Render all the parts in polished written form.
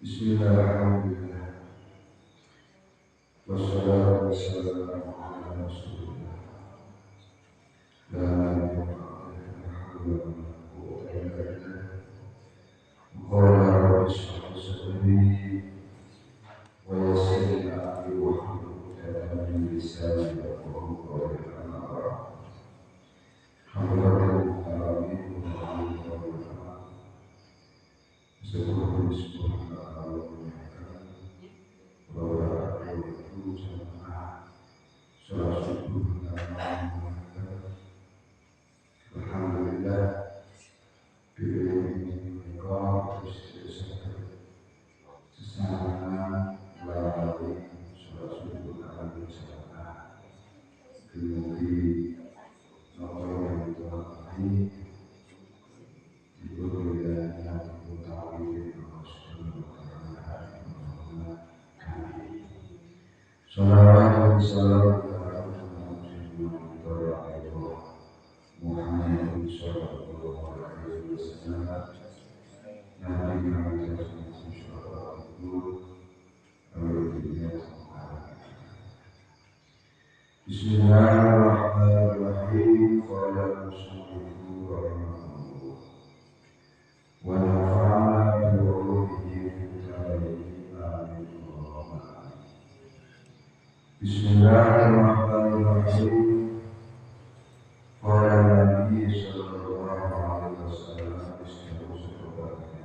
Bismillahirrahmanirrahim. Wassalatu wassalamu ala Rasulillah. La ilaha illallah. Qala rabbi shrah li sadri wa yassir li amri wahlul 'uqdatam min lisani yafqahu qawli. Alhamdulillahil alamin Subhanallah Salawat salam Muhammad sallallahu alaihi wasallam. Nabi Muhammad Bismillahirrahmanirrahim. Qala Rasulullah rahimahullah wa nafa'ana bi ulumihi fid dharain. Amin. Bismillahirrahmanirrahim. Qala Nabi sallallahu alaihi wasallam.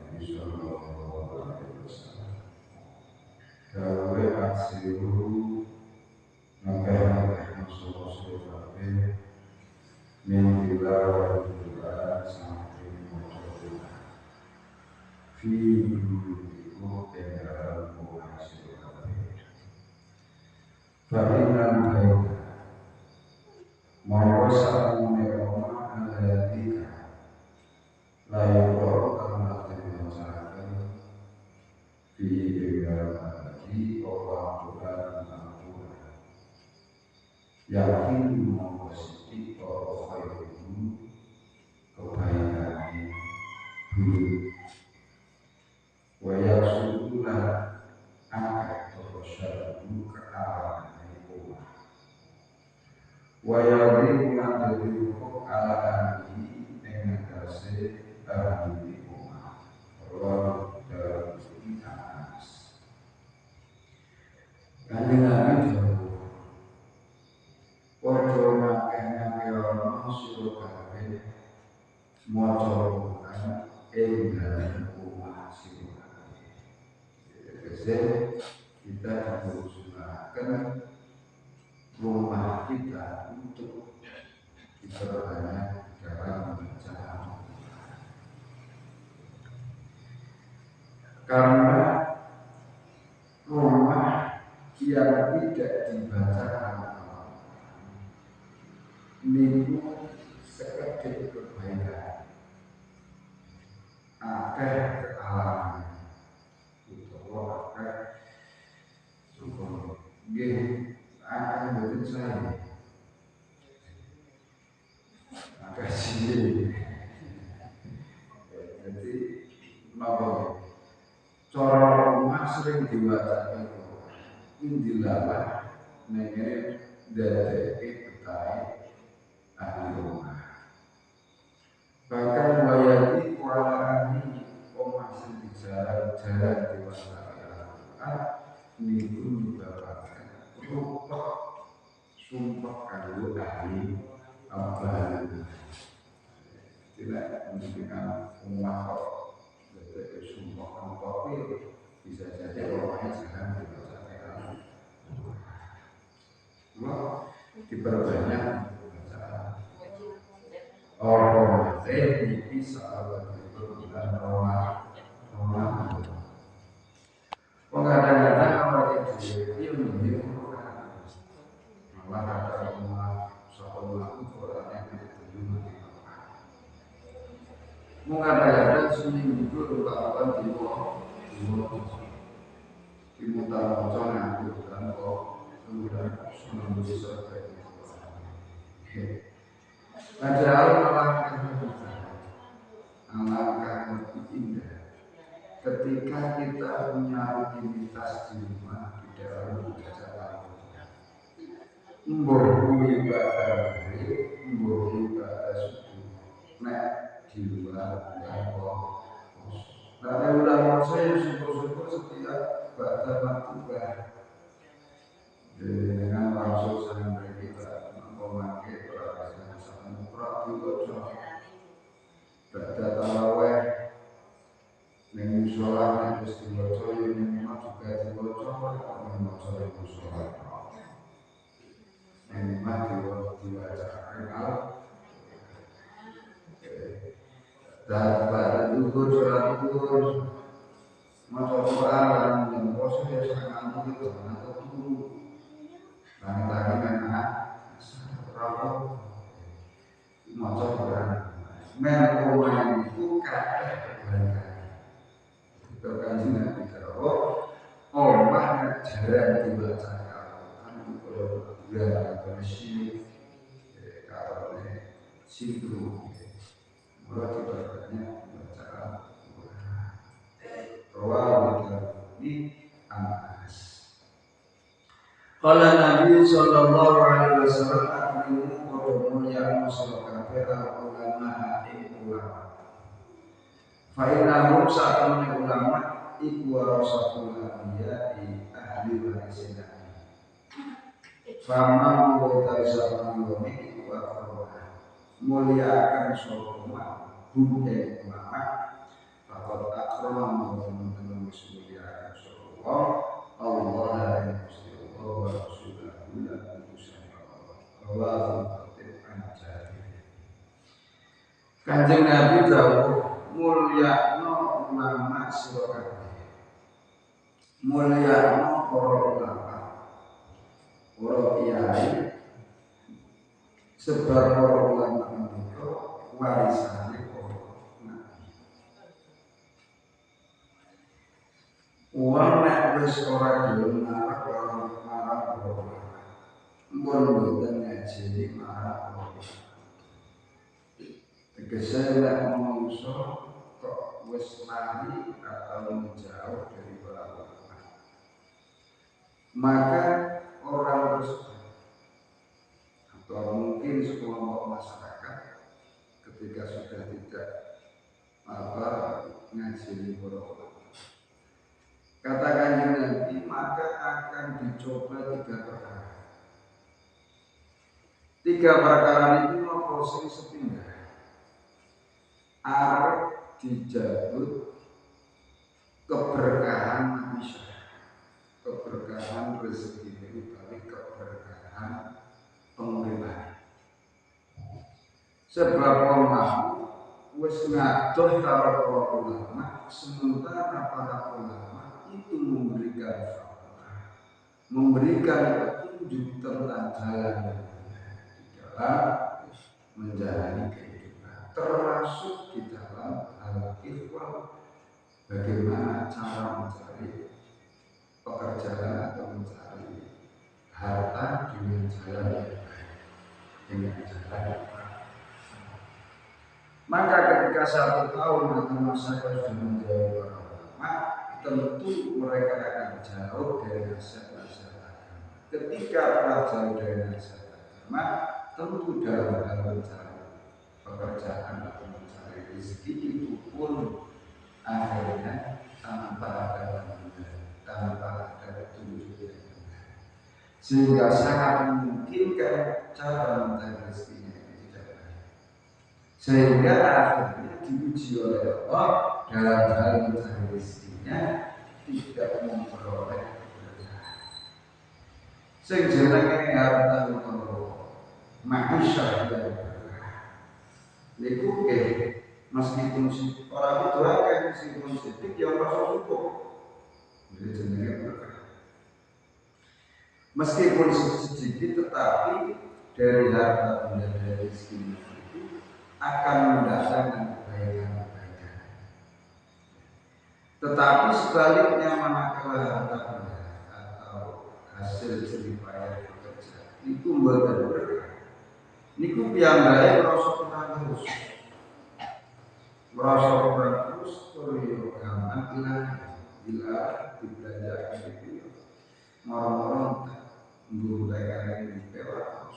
Nabi sallallahu alaihi wasallam. Dawe aksiru ngakeh masuk kabeh min tilawah Al-Qur'an sampai maca fi buyutikum dalam hasil kabeh. Fa'inna baita mawwa sa'amune oma alatika la yuqra'u kama tenwasakan fi dalam Al-Qur'an yakin mawasiti wa khairu kebaikan dulu wa yasuduna angkat tersyadu ke arah Allah wa yadribu nadribu ala ahli dengan kasih ahli Allah Allah dalam Anas. Kanjeng Nabi Ojo ngakeh-ngakeh orang suruh kabeh maca Al-Qur'an ing dalem omah sira kabeh. Tegese kita diusulkan rumah kita untuk diperbanyak dalam membaca Al-Qur'an. Karena rumah yang tidak dibaca Al-Qur'an niku sekedhik kebaikan akeh kekalahan utawa akeh syukur nggih akeh mboten saya akeh sini jadi napa cara rumah sering diwaca indilalah nengere dadeke betahe ahli rumah. Bahkan wayati kualani omah sing jalan dewasa niku menyebabkan rupa sumpah kanggo ahli abadi. Tidak menunjukkan omah kok sumpah kanggo bisa jadi orangnya jangan dewasa diperbanyak. niki sahabat itu bulan Ramadan. Kadang-kadang orang itu ilmu malah ada umat sekolah Quran yang diterima di Quran. Kadang-kadang seminggu lakukan di mutar macam yang bukan kok kemudian seminggu selesai. Padahal alangkah lebih indah ketika kita punya rutinitas di rumah di dalam acara ibadah ibadah subuh nek di luar bulan ulang saya syukur-syukur setiap baca maktubat dengan langsung sering kita memakai perasaan sama praktik baca taraweh ning sholat ning istimewa yang juga dibaca mengucapkan sholat yang dibacakan dan pada duhur sholat duhur maca Quran yang proses yang sangat itu atau dulu dan tadi memang rapat maca Quran memang itu kata berkanji Nabi Dawud omah jarang dibacakan itu kalau dia bersih kalau situ mulai dibacanya bacaan ini Anas. Kalau Nabi Sallallahu Alaihi Wasallam akhiru kodamul yang masyarakat ulama ulama. Fa'inahum sa'atun ulama iku warasatul anbiya ahli warisin Nabi. Fama mu'tai sa'atun ulama iku warasatul muliakan sholoma budaya ulama. Fakot akrama teman-teman muliakan sholoma Allah yang musti Allah wa rasulahu dan utusan Allah. Allah Kanjeng Nabi dawuh mulyakno ulama sira kabeh. Mulyakno para ulama. Para kiai sebab para ulama menika warisane para nabi. Wong nek wis ora gelem marang para ulama. Mun mboten ngaji marang para Tegese nek manungsa kok wis lari atau menjauh dari para ulama, maka orang tersebut atau mungkin sekelompok masyarakat ketika sudah tidak ngaji para ulama, katakan Nabi, maka akan dicoba 3 perkara. 3 perkara ini proses sepindah. Arab dijabut keberkahan manusia, keberkahan rezeki ini balik keberkahan penguripan. Sebab Allah wis ngatur para ulama, sementara para ulama itu memberikan fatwa, memberikan petunjuk tentang jalan di dalam menjalani kehidupan, termasuk di dalam al-ikhwal, bagaimana cara mencari pekerjaan atau mencari harta dengan jalan yang baik, dengan jalan yang baik. Maka ketika 1 tahun atau masa sudah menjauh para ulama, tentu mereka akan jauh dari nasihat-nasihat agama. Ketika telah jauh dari nasihat agama, tentu dalam hal mencari pekerjaan atau mencari rezeki itu pun akhirnya tanpa ada petunjuk yang benar, sehingga sangat memungkinkan cara mencari rezekinya itu tidak baik, sehingga akhirnya diuji oleh Allah dalam hal mencari rezekinya tidak memperoleh pekerjaan. Sing jenenge harta utawa manusia yang Niku meskipun orang itu akeh meskipun sedikit yang merasa cukup. Jadi jenenge berkah. Meskipun sedikit tetapi dari harta benda dari rezeki itu akan mendatangkan kebaikan-kebaikan. Tetapi sebaliknya manakala harta benda atau hasil jeripaya bekerja itu mboten berkah. Niku piyambake merasa kurang terus. Merasa kurang terus yo gampang hilang. Bila dibelanjakan itu moro-moro guru daerah ini pewa.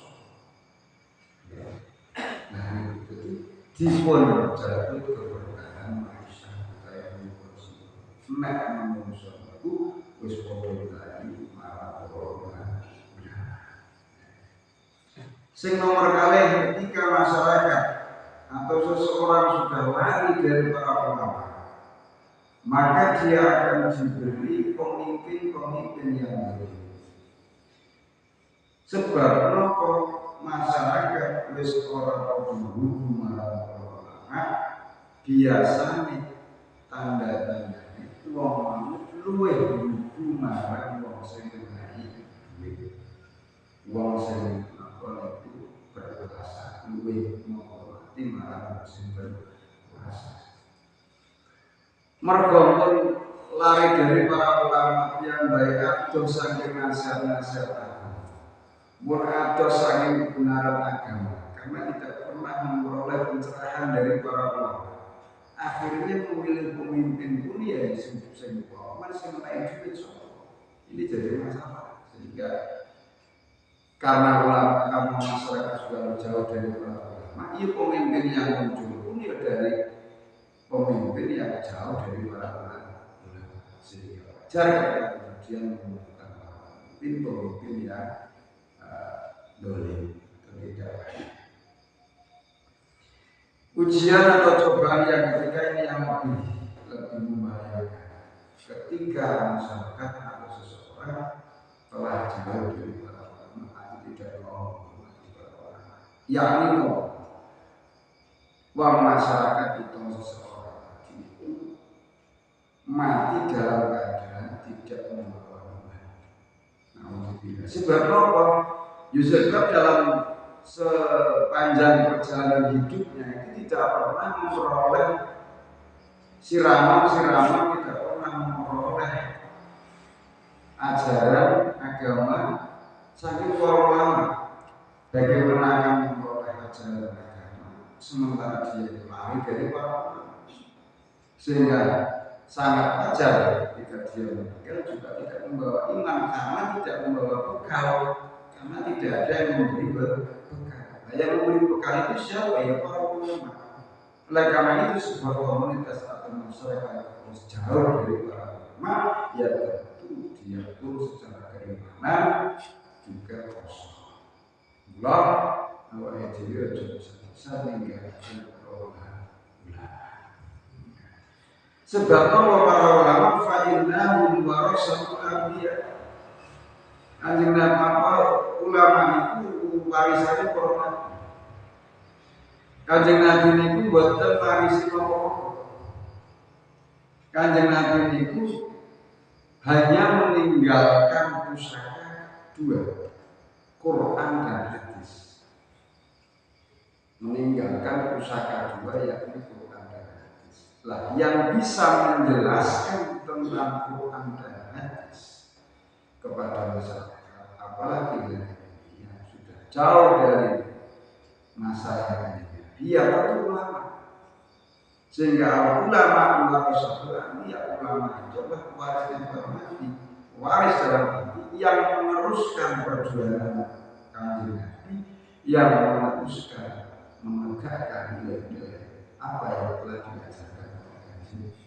Nah itu dipun jatuh keberkahan manusia kita yang bersih. Nek manusia itu wis padha tadi marah corona. Sing nomor kalih ketika masyarakat atau seseorang sudah lari dari para ulama, maka dia akan diberi pemimpin-pemimpin yang baik. Sebab nopo masyarakat wis ora padha marang ulama, biasane tanda-tanda itu wong manut luwih lugu marang wong sing ngenani duit. Wong sing apa itu berkuasa luwih menghormati marang sing berkuasa. Mergo lari dari para ulama yang baik adoh saking nasihat-nasihat murado saking kebenaran agama karena tidak pernah memperoleh pencerahan dari para ulama. Akhirnya memilih pemimpin pun ya disebut bahwa masih menaik juga soal ini jadi masalah sehingga karena ulama masyarakat sudah jauh dari para ulama, iya pemimpin yang muncul pun ya dari pemimpin yang jauh dari para ulama sehingga wajar kemudian menemukan pemimpin yang dolim atau tidak baik. Ujian atau cobaan yang ketiga ini yang lebih membahayakan ketika masyarakat atau seseorang telah jauh dari para ulama atau tidak mau menghormati para ulama. Yakni bahwa masyarakat itu seseorang itu mati dalam keadaan tidak membawa iman. Sebab apa? Yusuf dalam sepanjang perjalanan hidupnya itu tidak pernah memperoleh siraman, tidak pernah memperoleh ajaran agama saking para ulama. Bagaimana akan memperoleh ajaran agama sementara dia lari dari para ulama, sehingga sangat wajar ketika dia meninggal juga tidak membawa iman karena tidak membawa bekal. Karena tidak ada yang memberi bekal. Yang memberi bekal itu siapa? Ya para ulama. Oleh karena itu sebuah komunitas atau masyarakat harus jauh dari para ulama, ya tentu dia pun secara keimanan juga kosong. Allah awalnya dia juga bisa meninggalkan ulama. Sebab para ulama fa'inahum warasatul anbiya. Anjing apa ulama itu warisannya para nabi. Kanjeng Nabi niku boten warisi apa. Kanjeng Nabi niku hanya meninggalkan pusaka dua, Quran dan hadis. Meninggalkan pusaka dua yakni Quran dan hadis. Lah yang bisa menjelaskan tentang Quran dan hadis kepada masyarakat, apalagi yang sudah jauh dari masa yang dia itu ulama, sehingga ulama ya ulama itu adalah waris para nabi, waris dalam arti yang meneruskan perjuangan Kanjeng Nabi, yang meneruskan menegakkan nilai-nilai apa yang telah diajarkan oleh Kanjeng Nabi.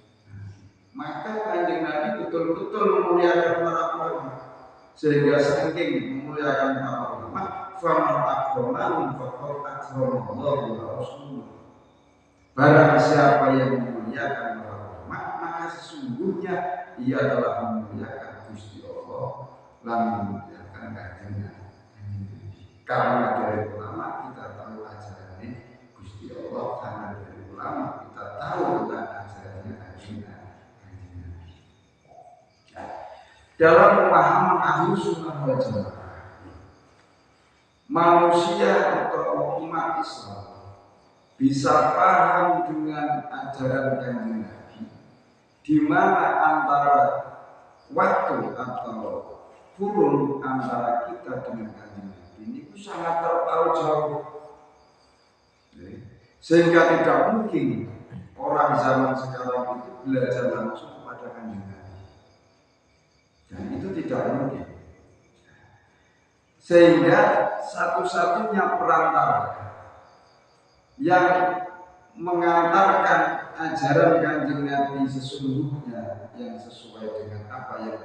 Maka Kanjeng Nabi betul-betul memuliakan para ulama, sehingga saking memuliakan para ulama, faman akramahum faqad akramallahu wa rasuluhu. Barang siapa yang memuliakan para ulama, maka sesungguhnya ia telah memuliakan Gusti Allah dan memuliakan Kanjeng Nabi. Karena dari ulama kita tahu ajarannya Gusti Allah dan dalam pemahaman ahli sunnah wal jamaah, manusia atau umat Islam bisa paham dengan ajaran Kanjeng Nabi, di mana antara waktu atau kurun antara kita dengan Kanjeng Nabi ini sangat terpaut jauh, sehingga tidak mungkin orang zaman sekarang itu belajar langsung kepada Kanjeng Nabi, dan itu tidak mungkin. Sehingga satu-satunya perantara yang mengantarkan ajaran Kanjeng Nabi sesungguhnya yang sesuai dengan apa yang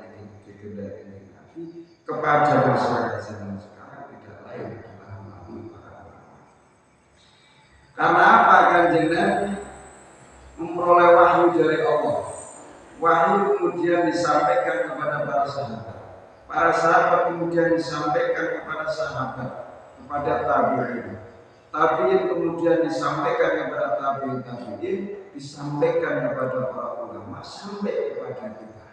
dikehendaki Nabi kepada masyarakat zaman sekarang tidak lain adalah melalui para ulama. Karena apa? Kanjeng Nabi memperoleh wahyu dari Allah. Wahyu kemudian disampaikan kepada para sahabat. Para sahabat kemudian disampaikan kepada sahabat, kepada tabi'in. Tabi'in kemudian disampaikan kepada tabi'in, disampaikan kepada para ulama, sampai kepada kita.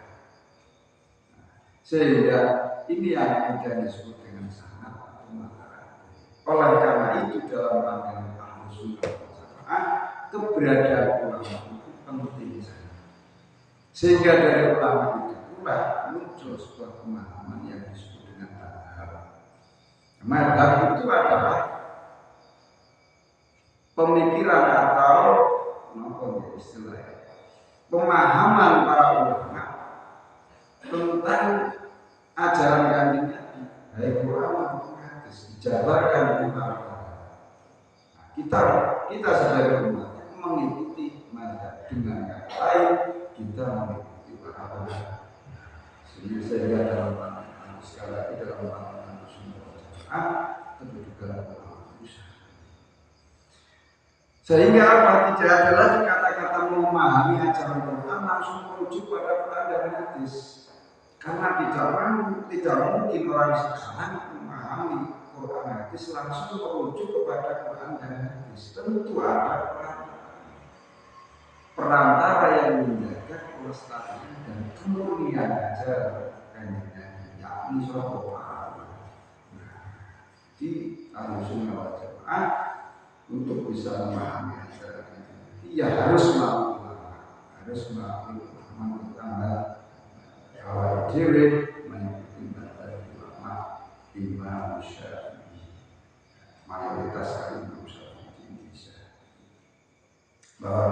Sehingga ini yang kemudian disebut dengan sanad atau matarat. Oleh karena itu dalam pandangan ahli sunnah wal jamaah, keberadaan ulama itu penting sekali. Sehingga dari ulama itu pula muncul sebuah pemahaman yang disebut dengan madhab. Madhab itu adalah pemikiran atau istilahnya pemahaman para ulama tentang ajaran Kanjeng Nabi, baik Quran maupun hadis, dijabarkan oleh para ulama. Kita sebagai umat mengikuti madhab, dengan kata lain kita mengikuti para ulama. Sehingga dalam pandangan sekali lagi dalam pandangan sunnah wal jamaah kedudukan ulama besar. Sehingga apa? Tidak ada lagi kata-kata memahami ajaran Quran langsung merujuk pada Quran dan hadis. Karena tidak mungkin orang sekarang memahami Quran dan hadis langsung merujuk kepada Quran dan hadis. Tentu ada perantara yang menjaga kelestarian dan kemurnian ajaran Kanjeng Nabi, yakni sallallahu alaihi wasallam. Di ahli sunnah wal jamaah untuk bisa memahami ajaran Kanjeng Nabi, ya harus melalui ulama, harus melalui ulama, terutama awal dewi mengikuti madhab ulama Imam Syafi'i, mayoritas Imam Syafi'i di Indonesia. Bahwa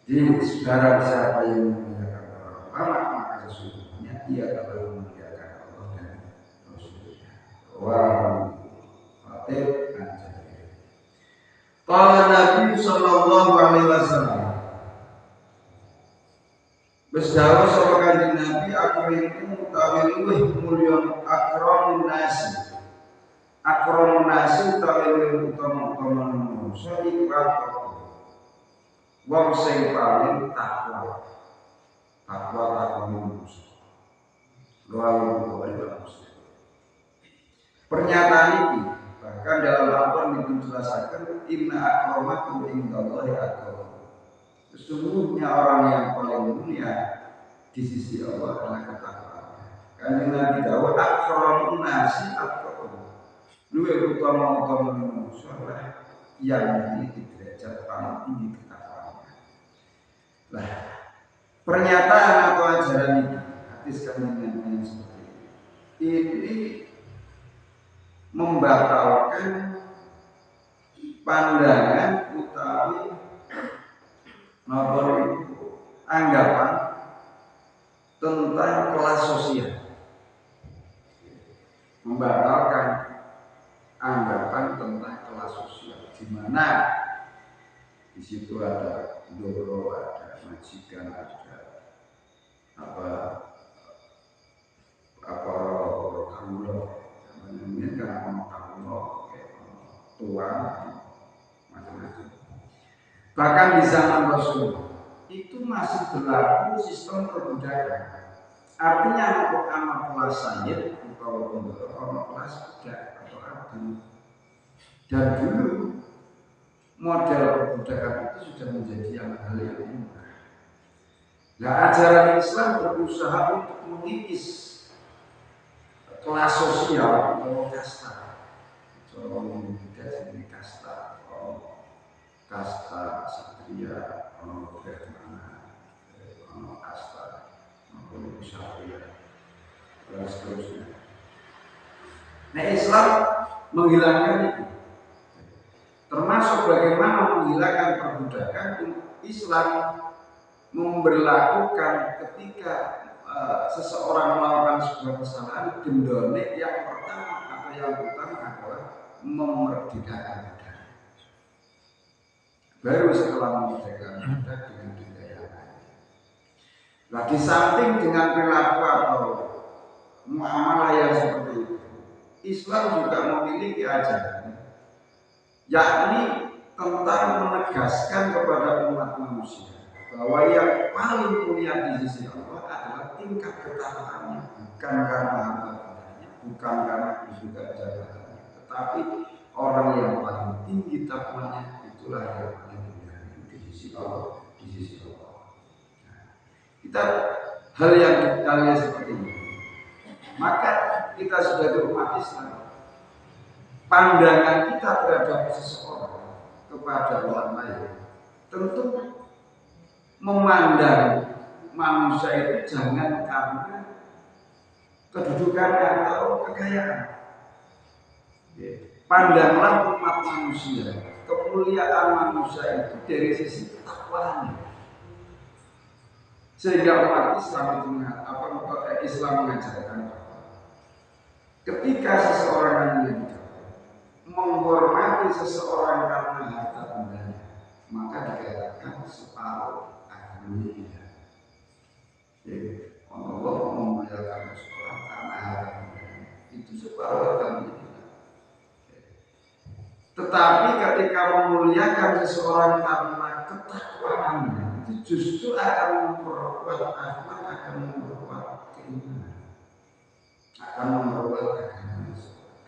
di saudara siapa yang memuliakan para ulama, maka sesungguhnya ia adalah memuliakan Allah dan Rasulnya. Wah, Fatih Anjali. Qala Nabi sallallahu alaihi wasallam, berdakwah sama Kanjeng Nabi, aku itu utawi luwih mulya akramun nasi. Akramun nasi utawi luwih utama-utama manusa iku wong sing paling takwa manusia. Pernyataan ini bahkan dalam Al-Quran dijelaskan inna akramakum indallahi atqakum. Sesungguhnya orang yang paling mulia di sisi Allah adalah ketakwaan. Kanjeng Nabi dawuh akramun nasi atqakum. Luwih utama manusia yang memiliki derajat paling tinggi ketakwaannya. Nah, pernyataan atau ajaran ini, hadis Kanjeng Nabi yang seperti ini membatalkan pandangan utawi anggapan tentang kelas sosial, membatalkan anggapan tentang kelas sosial, di mana di situ ada doro, ada majikan, ada kaulo, namanya kan kaulo, tuan, macam-macam. Bahkan di zaman Rasul itu masih berlaku sistem perbudakan. Artinya anak kelas sayyid atau anak kelas budak atau abdi. Dan dulu model perbudakan itu sudah menjadi hal yang umum. Nah, ajaran Islam berusaha untuk mengikis kelas sosial atau kasta. Orang Indonesia ini kasta, kasta satria, brahmana, kasta, kshatriya, dan seterusnya. Nah, Islam menghilangkan itu, termasuk bagaimana menghilangkan perbudakan. Islam memberlakukan ketika seseorang melakukan sebuah kesalahan, dendone yang pertama atau yang utama adalah memerdekakan budak. Baru setelah memerdekakan budak dengan denda yang lain. Nah, di samping dengan perilaku atau muamalah yang seperti itu, Islam juga memiliki ajaran, yakni tentang menegaskan kepada umat manusia bahwa yang paling mulia di sisi Allah adalah tingkat ketaatannya, bukan karena harta bendanya, bukan karena kedudukan jabatannya, tetapi orang yang paling tinggi takwanya itulah yang paling mulia di sisi Allah. Di sisi Allah. Nah, kita hal yang seperti ini, maka kita sebagai umat Islam, pandangan kita terhadap seseorang kepada orang lain tentu memandang manusia itu jangan karena kedudukan atau kekayaan. Pandanglah umat manusia, kemuliaan manusia itu dari sisi takwanya. Sehingga umat Islam itu Islam mengajarkan ketika seseorang yang menghormati seseorang karena harta bendanya, maka dikatakan separuh agamanya. Jadi Allah memuliakan seseorang karena harta bendanya, itu separuh agamanya. Tetapi ketika memuliakan seseorang karena ketakwaannya, itu justru akan memperkuat akhlak, akan memperkuat keimanan, akan memperkuat agama.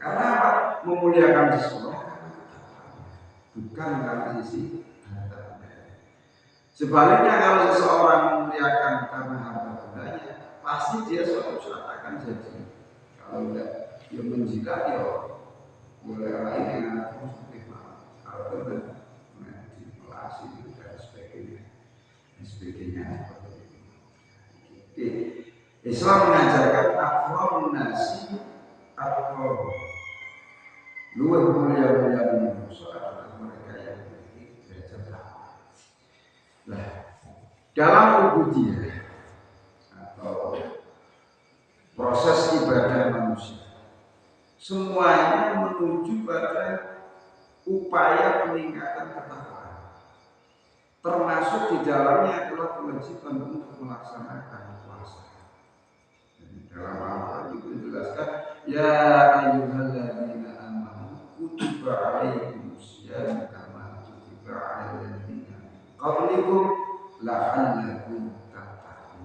Karena apa? Memuliakan seseorang karena ketakwaannya, bukan karena sisi harta bendanya. Sebaliknya kalau seseorang memuliakan karena harta bendanya, pasti dia suatu saat akan jadi, kalau tidak dia menjilat ya boleh lain dengan seperti kalau benar manipulasi dan sebagainya seperti itu. Islam mengajarkan akramun nasi atau luar mulia di manusia adalah mereka yang memiliki derajat takwa. Nah, dalam ubudiyah atau proses ibadah manusia, semuanya menuju pada upaya peningkatan ketakwaan, termasuk di dalamnya adalah kewajiban untuk melaksanakan puasa. Dalam Al-Quran itu dijelaskan, ya ayyuhalladzina amanu kutiba alaikumusiyam kama kutiba alal ladzina min qablikum la'allakum tattaqun,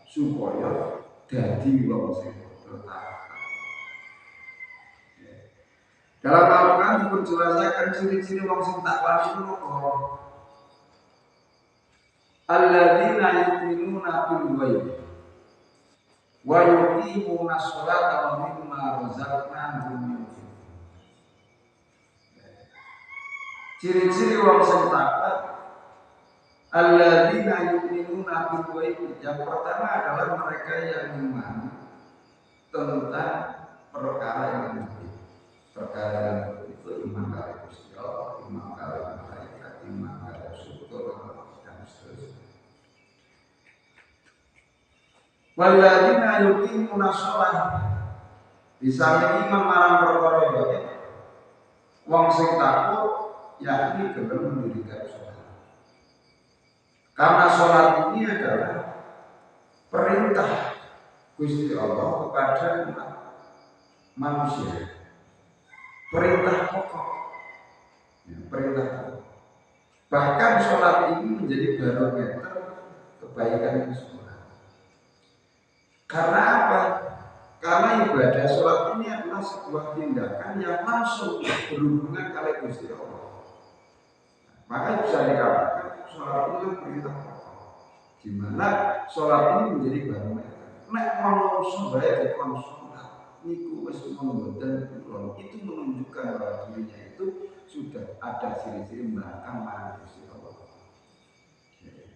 supaya dadi wong sing takwa. Dalam Al-Quran diperjelaskan ciri-ciri wong sing takwa itu apa? Alladzina yu'minuna bil ghaib wa yuqimuna sholata wa mimma razaqnahum yunfiqun. Ciri-ciri wong sing takwa, alladzina yu'minuna bil ghaib, yang pertama adalah mereka yang iman tentang perkara yang gaib. Perkara yang itu iman kepada Gusti Allah, iman kepada malaikat, iman kepada surga dan seterusnya. Walladzina yuqimuna shalah, di samping iman marang perkara gaib, wong sing takut yakni gelem mendirikan sholat. Karena sholat ini adalah perintah Gusti Allah kepada umat manusia. Perintah pokok, ya, perintah pokok. Bahkan sholat ini menjadi barometer kebaikan seseorang. Karena apa? Karena ibadah sholat ini adalah sebuah tindakan yang langsung berhubungan kali Gusti Allah. Maka bisa dikatakan sholat itu perintah pokok, di mana sholat ini menjadi barometer. Nek manusia baik dikon sholat, niku wis menggoda kulon, itu menunjukkan bahwa dirinya itu sudah ada ciri-ciri belakang manusia Allah.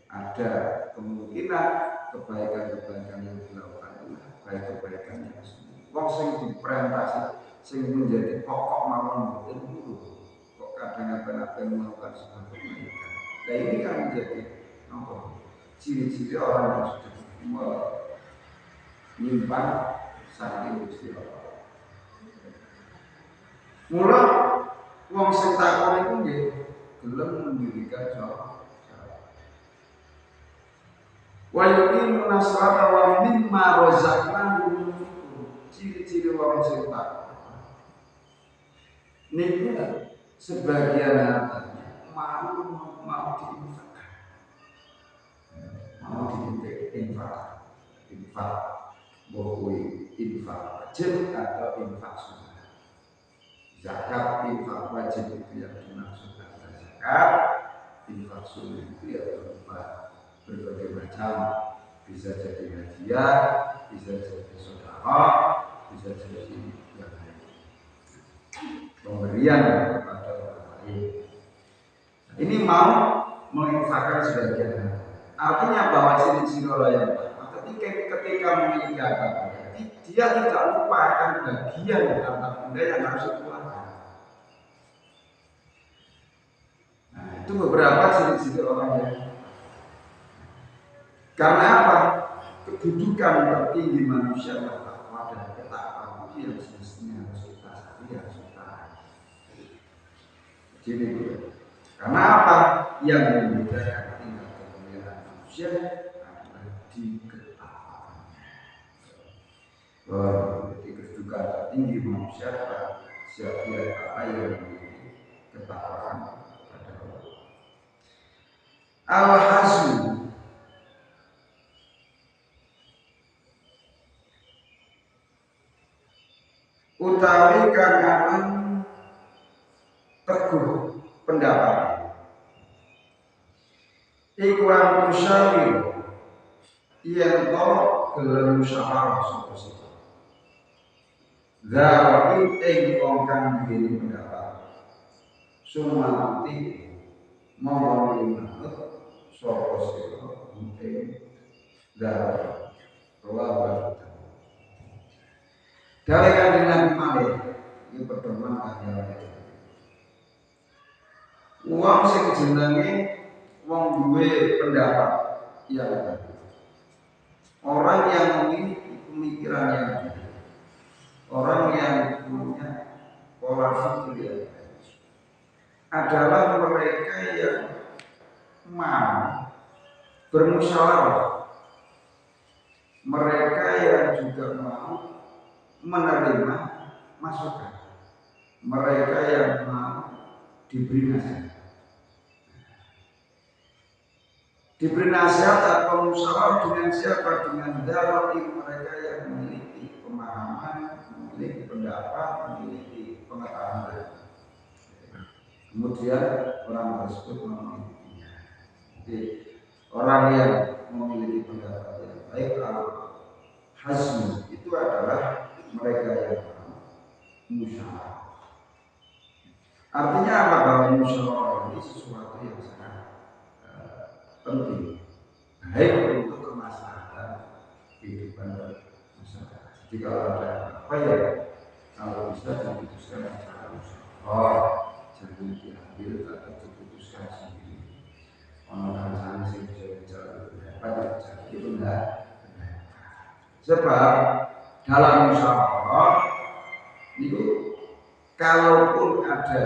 Ada kemungkinan kebaikan-kebaikan yang dilakukan baik kebaikan yang semua. Wong sing diperintasi, sing menjadi pokok mawon boten dulu. Kok kadang-kadang melakukan sebuah kebaikan. Nah ini kan menjadi ciri-ciri orang yang sudah menyimpan saking Gusti Allah. Mula wong sing takon iku nggih gelem mendirikan sholat. Wa yuqimu nasrata wa mimma razaqnahum. Ciri-ciri wong sing takon niku sebagian hartanya mau diinfakkan, mau infak bahwa infak wajib atau infak sunnah. Zakat infak wajib itu yang dimaksudkan zakat, infak sunnah itu ya berupa berbagai macam, bisa jadi hadiah, bisa jadi sedekah, bisa jadi yang lain, pemberian kepada orang lain. Ini mau menginfakkan sebagian. Artinya bahwa ciri-ciri orang yang ketika memiliki harta benda, dia tidak lupa akan bagian harta benda yang harus dikeluarkan. Nah, itu beberapa ciri-ciri orang yang. Karena apa? Kedudukan tertinggi manusia bertakwa dan ketakwaan itu yang semestinya harus kita sadari, harus kita. Jadi itu. Karena apa? Yang membedakan tingkat kemuliaan manusia adalah di ketakwaannya. Di kedudukan tertinggi manusia adalah siapa yang memiliki ketakwaan kepada Allah. Al-Hazm utawi kanganan teguh pendapat iku antusyawir yen to gelem musyawarah sapa sapa zawakin ing wong kang duweni pendapat sumati mau manut sapa sapa ing zawak lawan dari kanjeng Nabi Malik ini pertemuan akhirnya uang sing jenenge wong duwe pendapat yang orang yang memiliki pemikiran yang orang yang punya pola pikir adalah mereka yang mau bermusyawarah, mereka yang juga mau menerima masukan, mereka yang mau diberi nasihat. Diberi nasihat atau musyawarah dengan siapa? Dengan dawai mereka yang memiliki pemahaman, memiliki pendapat, memiliki pengetahuan. Kemudian orang tersebut memilikinya. Jadi orang yang memiliki pendapat yang baik al-hazm itu adalah mereka yang musyawarah. Artinya apa? Bahwa musyawarah ini sesuatu yang sangat penting, baik untuk kemaslahatan kehidupan masyarakat. Jadi kalau ada apa ya, kalau bisa diputuskan secara musyawarah, jangan diambil atau diputuskan sendiri. Orang sih bisa bicara pendapat, jadi benar. Sebab dalam musyawarah itu kalaupun ada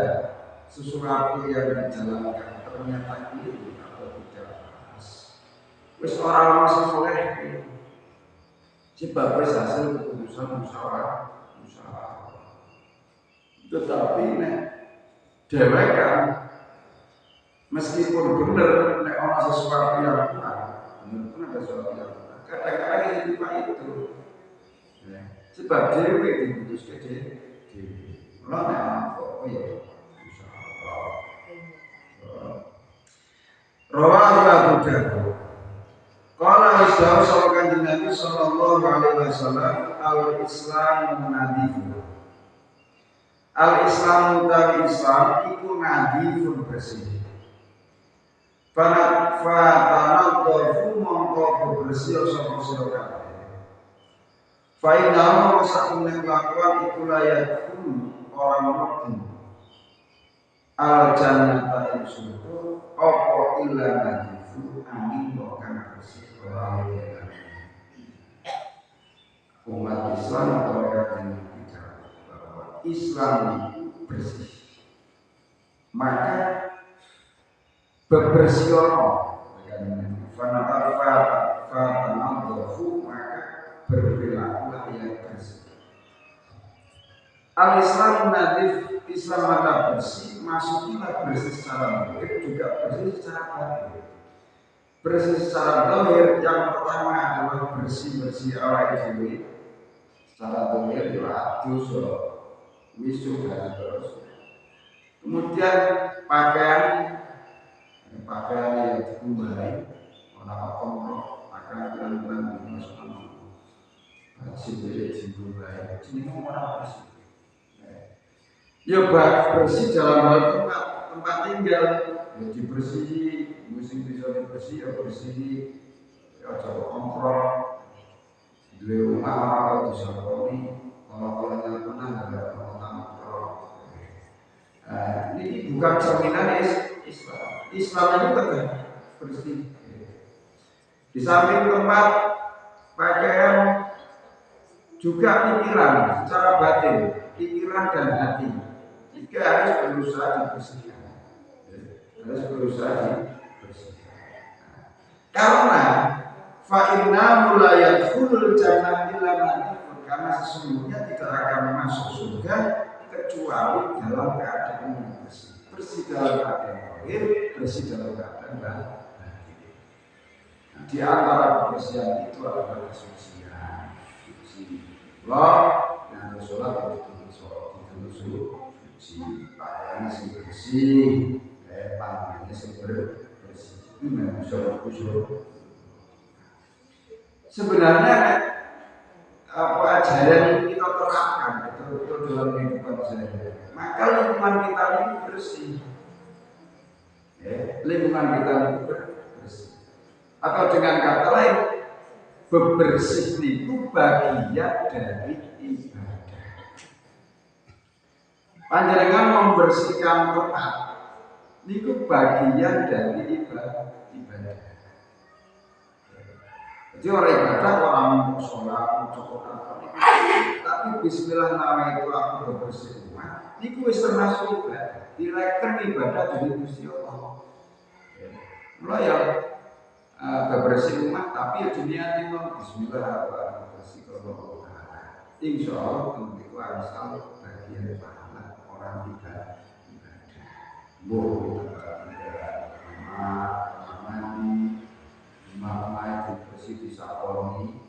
sesuatu yang dijalankan ternyata keliru atau tidak pas, wis orang masih soleh sebab wis hasil keputusan musyawarah. Tetapi nek dhewek kan meskipun benar nek ana sesuatu yang kurang, benar ada sesuatu yang kurang, kadang-kadang itu pak itu sebab dhewe diputuskan dhewe. Mulane kok ya Rawahu Abu Dawud. Qala jauh sama kanjeng Nabi sallallahu alaihi wasallam, al-Islam nadhifun. Al-Islam utawi Islam iku nadhifun bersih. Fatanadhafu mongko bersih sapa sira kabeh. Fa inna sakumne kelakuan iku layak orang mati. Al jannata ing surga apa illa nadhifu angin kang bersih ora ana. Umat Islam atau orang bicara bahwa Islam itu bersih, maka bebersiono fanadhafu maka berperilakulah yang bersih. Al-Islam nadhif, Islam maka bersih, maksudnya bersih secara zahir juga bersih secara batin. Bersih secara zahir yang pertama adalah bersih awal dhewe. Secara zahir ya adus, wisu dan terus. Kemudian pakaian yang dikumbai orang apa pakaian bulan-bulan dimasukkan sendiri dikumbai ini orang bersih ya bersih dalam hal tempat tinggal ya dibersihi musim bisa dibersih ya bersih ya coba kontrol di rumah atau di sekolah kalau yang tenang ada kontrol ini bukan cerminan Islam itu betul bersih. Di samping tempat pakaian juga pikiran secara batin, pikiran dan hati juga harus berusaha dibersihkan. Harus berusaha dibersihkan. Karena fa'inna mulayadkhulul jannah illa nadhifun, karena sesungguhnya tidak akan masuk surga kecuali dalam keadaan yang bersih. Bersih dalam keadaan zahir, bersih dalam keadaan batin. Di antara kebersihan itu adalah kesucian. Allah yang sholat itu suci, pakaiannya bersih, pandangannya bersih. Itu memang khusyuk. Sebenarnya apa ajaran kita terapkan betul-betul dalam kehidupan sehari-hari. Maka lingkungan kita ini bersih. Lingkungan kita ini bersih. Atau dengan kata lain, bebersih itu bagian dari ibadah. Panjenengan membersihkan tempat itu bagian dari ibadah. Jadi orang ibadah orang mau sholat, cukup apa, tapi Bismillah nama itu aku bebersih rumah. Ini wis termasuk ibadah. Dilekkan ibadah dari Gusti Allah. Mulai yang bebersih rumah, tapi dunia ini Bismillah bersih kalau insya Allah itu asal bagian pahala orang ibadah. Mandi, mamai bersih di saponi.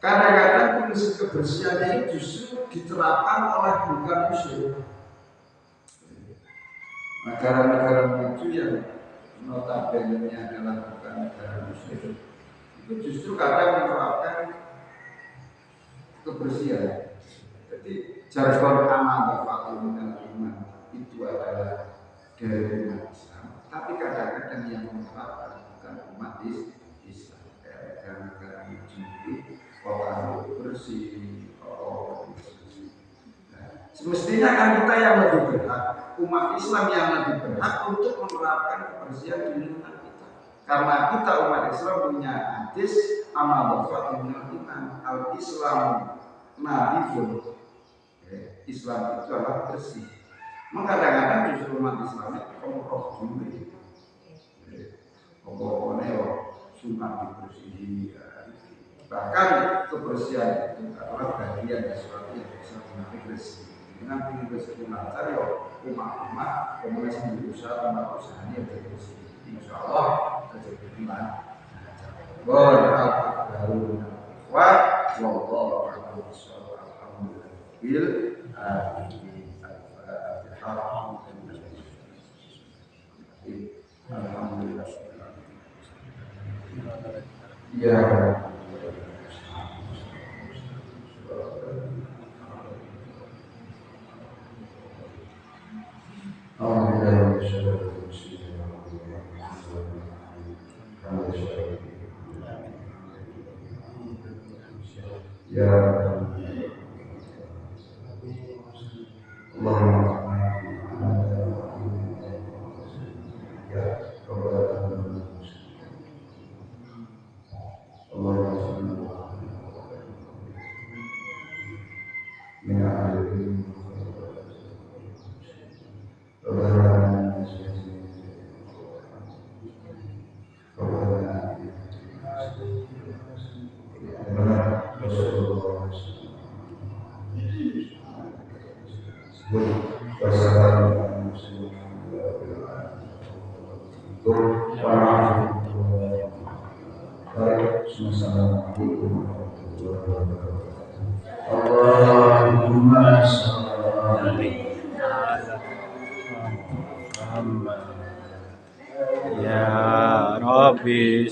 Kadang-kadang prinsip kebersihan ini justru diterapkan oleh bukan muslim. Negara-negara maju yang notabene adalah bukan negara muslim itu justru kadang menerapkan kebersihan. Jadi jargon amal dan iman itu adalah dari umat Islam, tapi kadang-kadang yang menerapkan bukan umat Islam. Negara-negara maju itu orang bersih, orang bersih. Semestinya kan kita yang lebih berhak, umat Islam yang lebih berhak untuk menerapkan kebersihan di lingkungan kita. Karena kita umat Islam punya hadis amal minal iman, al-Islam nadhifun. Islam itu adalah bersih. Kadang-kadang justru umat Islam itu komproh dulu. Komprohnya sunat dibersihi. Bahkan kebersihan itu adalah bagian dari sesuatu yang bisa menarik rezeki. Dengan ingin rezeki lancar ya umat-umat kemudian berusaha usahanya bersih. Insya Allah rezeki lancar. Baru wa wallahu a'lam bishawab. Alhamdulillah. Ya. Ya Allahumma salli Ya Rabbi